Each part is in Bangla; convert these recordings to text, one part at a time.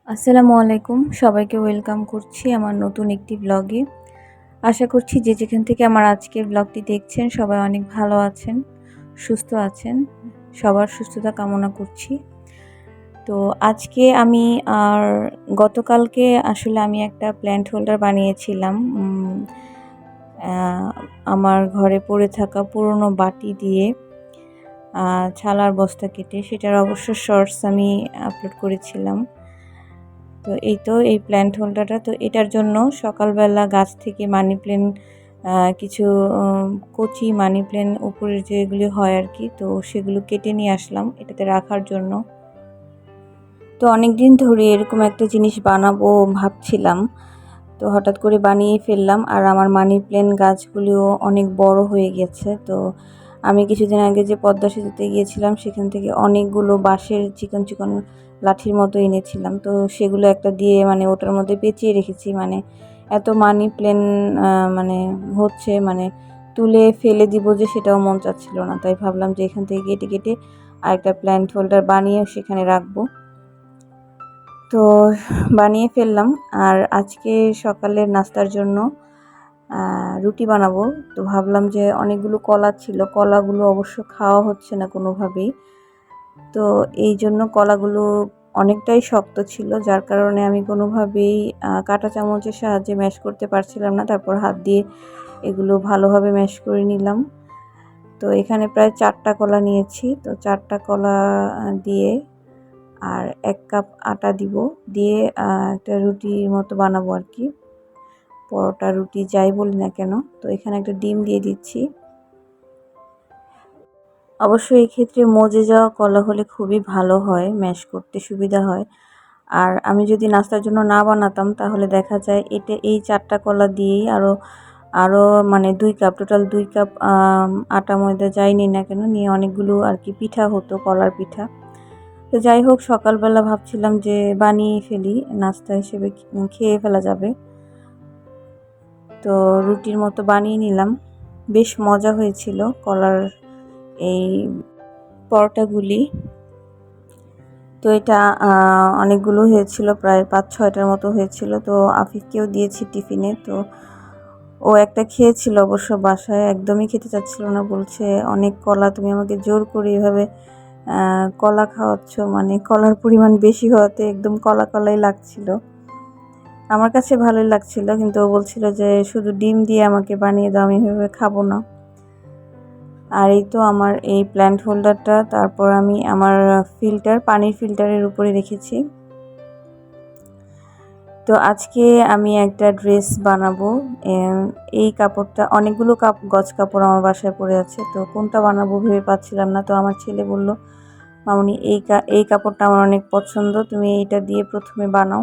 আসসালামু আলাইকুম, সবাইকে ওয়েলকাম করছি আমার নতুন একটি ব্লগে। আশা করছি যে যেখান থেকে আমার আজকের ব্লগটি দেখছেন সবাই অনেক ভালো আছেন, সুস্থ আছেন। সবার সুস্থতা কামনা করছি। তো আজকে আমি আর গতকালকে আসলে আমি একটা প্ল্যান্ট হোল্ডার বানিয়েছিলাম আমার ঘরে পড়ে থাকা পুরনো বাটি দিয়ে, ছালার বস্তা কেটে। সেটার অবশ্য শর্টস আমি আপলোড করেছিলাম। তো এই প্ল্যান্ট হোল্ডারটা, তো এটার জন্য সকালবেলা গাছ থেকে মানি প্ল্যান্ট, কিছু কচি মানি প্ল্যান্ট উপরের যেগুলি হয় আর কি, তো সেগুলো কেটে নিয়ে আসলাম এটাতে রাখার জন্য। তো অনেক দিন ধরে এরকম একটা জিনিস বানাবো ভাবছিলাম, তো হঠাৎ করে বানিয়ে ফেললাম। আর আমার মানি প্ল্যান্ট গাছগুলিও অনেক বড় হয়ে গেছে। তো আমি কিছুদিন আগে যে পদ্মা সেতুতে গিয়েছিলাম সেখান থেকে অনেকগুলো বাঁশের চিকন চিকন লাঠির মতো এনেছিলাম। তো সেগুলো একটা দিয়ে ওটার মধ্যে পেঁচিয়ে রেখেছি। এত মানি প্ল্যান্ট তুলে ফেলে দিব যে সেটাও মন চাচ্ছিল না। তাই ভাবলাম যে এখান থেকে কেটে কেটে আরেকটা প্ল্যান্ট হোল্ডার বানিয়ে সেখানে রাখবো। তো বানিয়ে ফেললাম। আর আজকে সকালের নাস্তার জন্য রুটি বানাবো। তো ভাবলাম যে অনেকগুলো কলা ছিল, কলাগুলো অবশ্য খাওয়া হচ্ছে না কোনোভাবেই। তো এই জন্য কলাগুলো অনেকটাই শক্ত ছিল, যার কারণে আমি কোনোভাবেই কাঁটা চামচের সাহায্যে ম্যাশ করতে পারছিলাম না। তারপর হাত দিয়ে এগুলো ভালোভাবে ম্যাশ করে নিলাম। তো এখানে প্রায় 4টা কলা নিয়েছি। তো 4টা কলা দিয়ে আর 1 কাপ আটা দিয়ে একটা রুটির মতো বানাবো আর কি, পরোটা রুটি যাই বলি না কেন। তো এখানে একটা ডিম দিয়ে দিচ্ছি। অবশ্যই এই ক্ষেত্রে মজে যাওয়া কলা হলে খুবই ভালো হয়, ম্যাশ করতে সুবিধা হয়। আর আমি যদি নাস্তার জন্য না বানাতাম তাহলে দেখা যায় এই 4টা কলা দিয়েই আরও 2 কাপ, টোটাল 2 কাপ আটা ময়দা যাই নিই না কেন নিয়ে অনেকগুলো আর কি পিঠা হতো, কলার পিঠা। তো যাই হোক, সকালবেলা ভাবছিলাম যে বানিয়ে ফেলি, নাস্তা হিসেবে খেয়ে ফেলা যাবে। তো রুটির মতো বানিয়ে নিলাম। বেশ মজা হয়েছিল কলার এই পরোটাগুলি। তো এটা অনেকগুলো হয়েছিল, প্রায় 5-6টার মতো হয়েছিল। তো আফিফকেও দিয়েছি টিফিনে। তো ও একটা খেয়েছিল, অবশ্য বাসায় একদমই খেতে চাচ্ছিল না, বলছে অনেক কলা, তুমি আমাকে জোর করে এভাবে কলা খাওয়াচ্ছ। কলার পরিমাণ বেশি হওয়াতে একদম কলা কলাই লাগছিল। আমার কাছে ভালোই লাগছিল, কিন্তু ও বলছিল যে শুধু ডিম দিয়ে আমাকে বানিয়ে দাও, আমি এভাবে খাবো না। আর এই তো আমার এই প্ল্যান্ট হোল্ডারটা, তারপর আমি আমার পানির ফিল্টারের উপরে রেখেছি। তো আজকে আমি একটা ড্রেস বানাবো। এই কাপড়টা, অনেকগুলো গজ কাপড় আমার বাসায় পড়ে আছে, তো কোনটা বানাবো ভেবে পাচ্ছিলাম না। তো আমার ছেলে বলল, মামুনি এই কাপড়টা আমার অনেক পছন্দ, তুমি এইটা দিয়ে প্রথমে বানাও।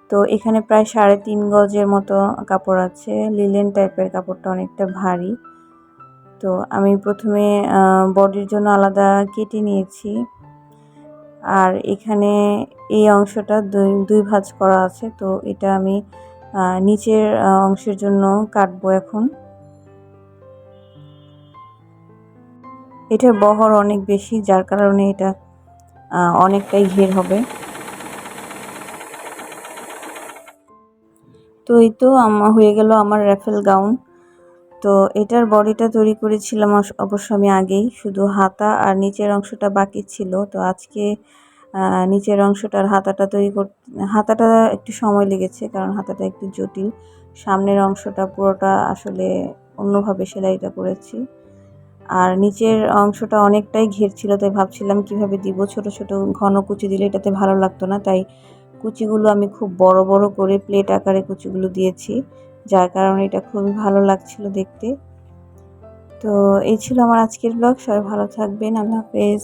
তো এখানে প্রায় 3.5 গজের মতো কাপড় আছে, লিলেন টাইপের কাপড়টা, অনেকটা ভারী। তো আমি প্রথমে বডির জন্য আলাদা কেটে নিয়েছি। আর এখানে এই অংশটা দুই ভাঁজ করা আছে। তো এটা আমি নিচের অংশের জন্য কাটবো এখন। এটার বহর অনেক বেশি, যার কারণে এটা অনেকটাই ঘের হবে। তো এই তো হয়ে গেল আমার রাফেল গাউন। তো এটার বডিটা তৈরি করেছিলাম অবশ্য আমি আগেই, শুধু হাতা আর নিচের অংশটা বাকি ছিল। তো আজকে নিচের অংশটার হাতাটা একটু সময় লেগেছে, কারণ হাতাটা একটু জটিল। সামনের অংশটা পুরোটা আসলে অন্যভাবে সেলাইটা করেছি। আর নিচের অংশটা অনেকটাই ঘের ছিল, তাই ভাবছিলাম কিভাবে দিব। ছোট ছোট ঘন কুচি দিলে এটাতে ভালো লাগতো না, তাই কুচিগুলো আমি খুব বড় বড় করে প্লেট আকারে কুচিগুলো দিয়েছি, যার কারণে এটা খুবই ভালো লাগছিল দেখতে। তো এই ছিল আমার আজকের ব্লগ। সবাই ভালো থাকবেন। আল্লাহ হাফেজ।